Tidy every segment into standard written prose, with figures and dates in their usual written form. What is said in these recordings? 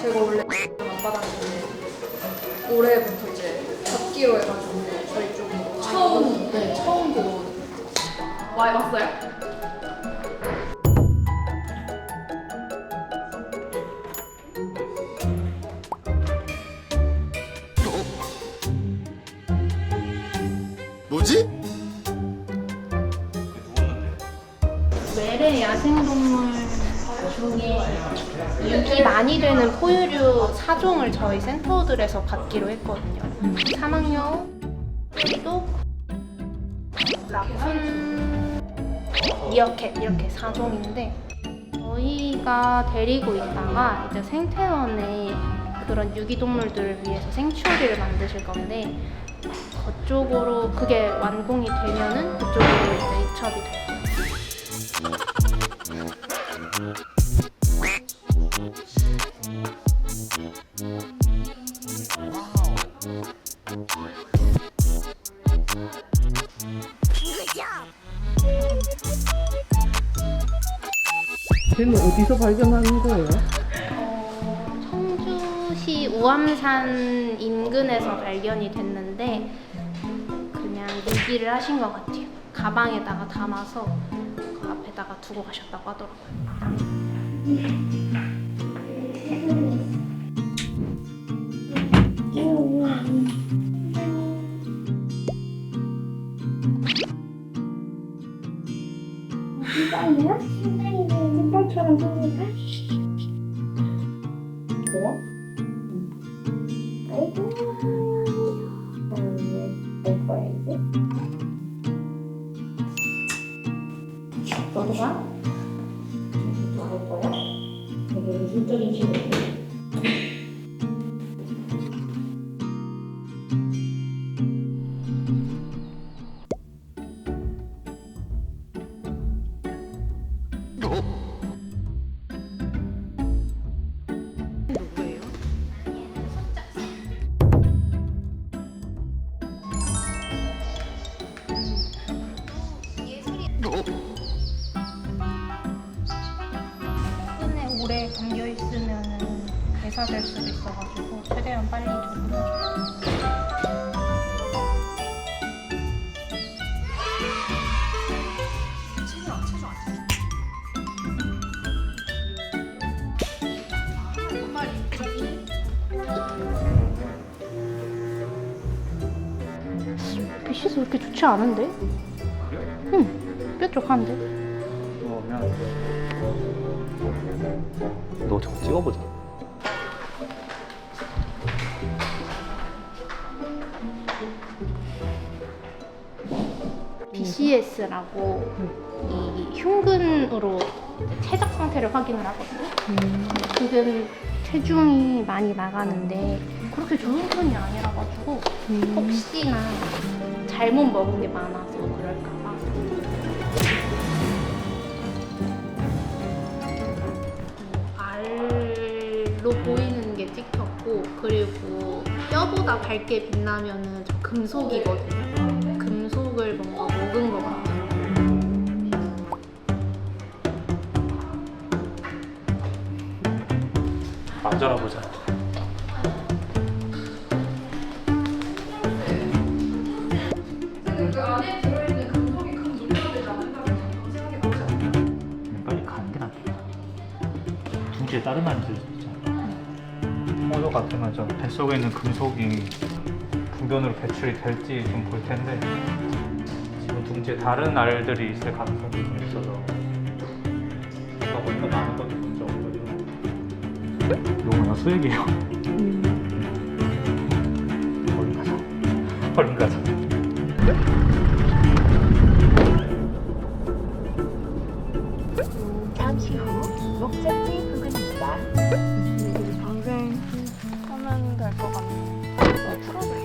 제가 원래 안 받았는데 올해부터 이제 받기로 해가지고 저희 쪽으로 처음 들어오는 와 해봤어요? 뭐지? 외래 야생동물 중에 인기 많이 되는 포유류 4종을 저희 센터들에서 받기로 했거든요. 사막여우, 도 라쿤, 미어캣 이렇게 4종인데 저희가 데리고 있다가 이제 생태원에 그런 유기동물들을 위해서 생추어리를 만드실 건데 그쪽으로 그게 완공이 되면은 그쪽으로 이제 이첩이 될 거예요. 쟤는 어디서 발견하는 거예요? 청주시 우암산 인근에서 발견이 됐는데 그냥 유기를 하신 것 같아요. 가방에다가 담아서 그 앞에다가 두고 가셨다고 하더라고요. 신발이요? 신발이 신발처럼 생긴가? 그래? 아이고 될 거야 이제 너도 가? 너도 갈 거야? 되게 인적인 친구네. 손에 오래 감겨 있으면 대사될 수도 있어가지고 최대한 빨리 조금해줘요. 빛이 왜 이렇게 좋지 않은데? 응, 뾰족한데? 그러면 너 저거 찍어보자. BCS라고 이 흉근으로 체적 상태를 확인을 하거든요. 지금 체중이 많이 나가는데 그렇게 좋은 편이 아니라가지고 혹시나 잘못 먹은 게 많아서 그럴까봐. 알로 보이는 게 찍혔고 그리고 뼈보다 밝게 빛나면은 저 금속이거든요. 금속을 뭔가 먹은 것 같아요. 만져보자. 그 안에 들어있는 금속이 큰 문제가 되지 않는다고 생각이 나지 않나요? 빨리 가는 게 낫겠다. 둥지에 다른 animal 있잖아. 홍조 같으면 저 뱃속에 있는 금속이 분변으로 배출이 될지 좀 볼 텐데 지금 둥지에 다른 알들이 있을 가능성이 좀 있어서 아까 보니까 많은 것도 문제 없거든요. 이거 그냥 수액이에요. 얼른 가자. 얼른 가자. 잠시 후 목적지 부근입니다. 방생 하면 될 것 같네요. 풀어줘요.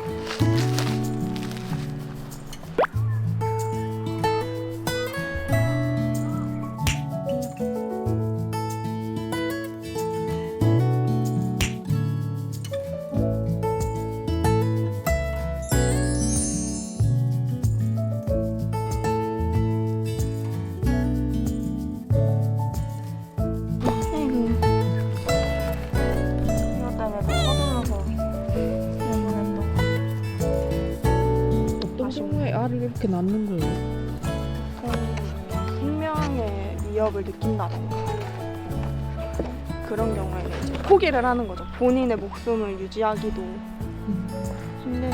어떻게 낫는 거예요? 생명의 위협을 느낀다던가 그런 경우에는 이제 포기를 하는 거죠. 본인의 목숨을 유지하기도 힘든.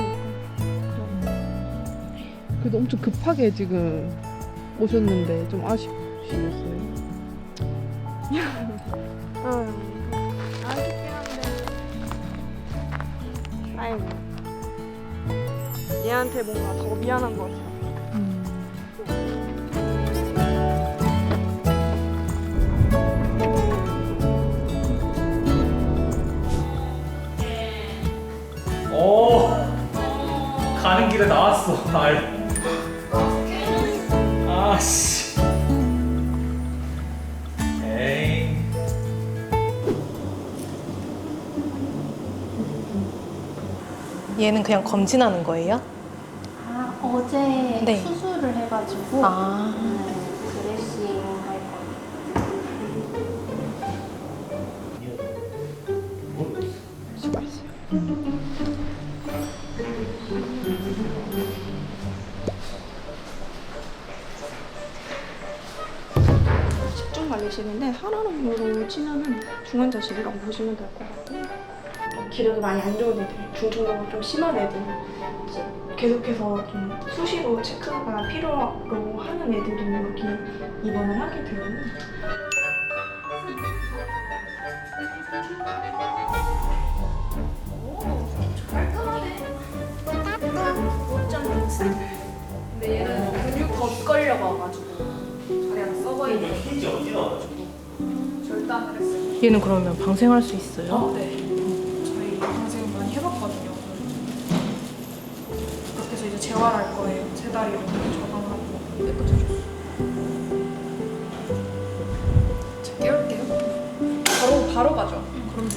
그래도 엄청 급하게 지금 오셨는데 좀 아쉽시겠어요? 아쉽긴 한데. 아이고. 얘한테 뭔가 더 미안한 것 같아요. 오, 가는 길에 나왔어 알. 아씨. 에이. 얘는 그냥 검진하는 거예요? 아, 어제 네. 수술을 해가지고 아. 드레싱 할 거예요. 수고했어요. 집중관리실인데 산화동물로 치면은 중환자실이라고 보시면 될 것 같아요. 기력이 많이 안 좋은 애들, 중증도가 좀 심한 애들, 이제 계속해서 좀 수시로 체크가 필요로 하는 애들이 여기 입원을 하게 돼요. 근데 얘는 근육 더 걸려가가지고 다리가 썩어있는 힌지 어디 나와가지고? 절단을 했어요. 얘는 그러면 방생할 수 있어요? 네. 저희 방생 많이 해봤거든요. 그렇게 해서 이제 재활할 거예요. 세 다리 이렇게 저강하고 깨끗해졌어. 제가 깨울게요. 바로 가죠. 그럼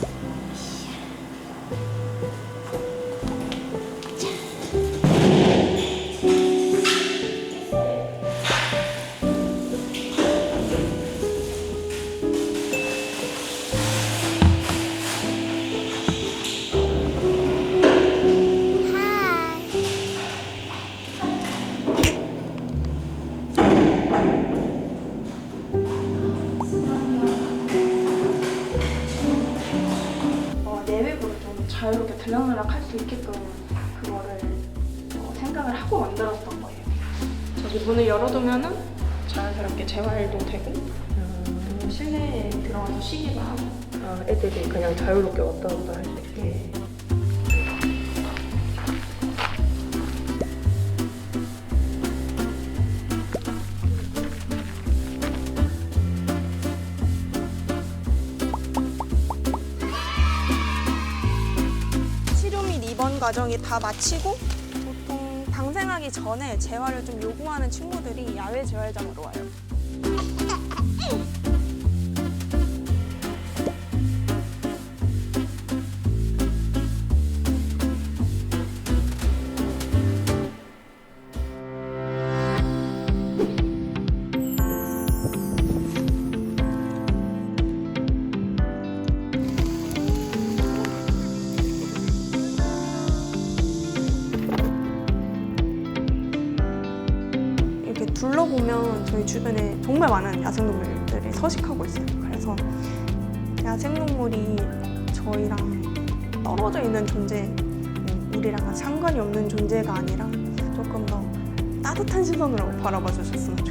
내외부로 좀 자유롭게 들락날락 할 수 있게끔 그거를 생각을 하고 만들었던 거예요. 저기 문을 열어두면은 자연스럽게 재활도 되고 실내에 들어가서 쉬기도 하고 애들이 그냥 자유롭게 왔다 갔다 할 수 있게. 치료 및 입원 과정이 다 마치고 보통 방생하기 전에 재활을 좀 요구하는 친구들이 야외 재활장으로 와요. 이렇게 둘러보면 저희 주변에 정말 많은 야생동물들이 서식하고 있어요. 그래서 야생동물이 저희랑 떨어져 있는 존재, 우리랑 상관이 없는 존재가 아니라 조금 더 따뜻한 시선으로 바라봐 주셨으면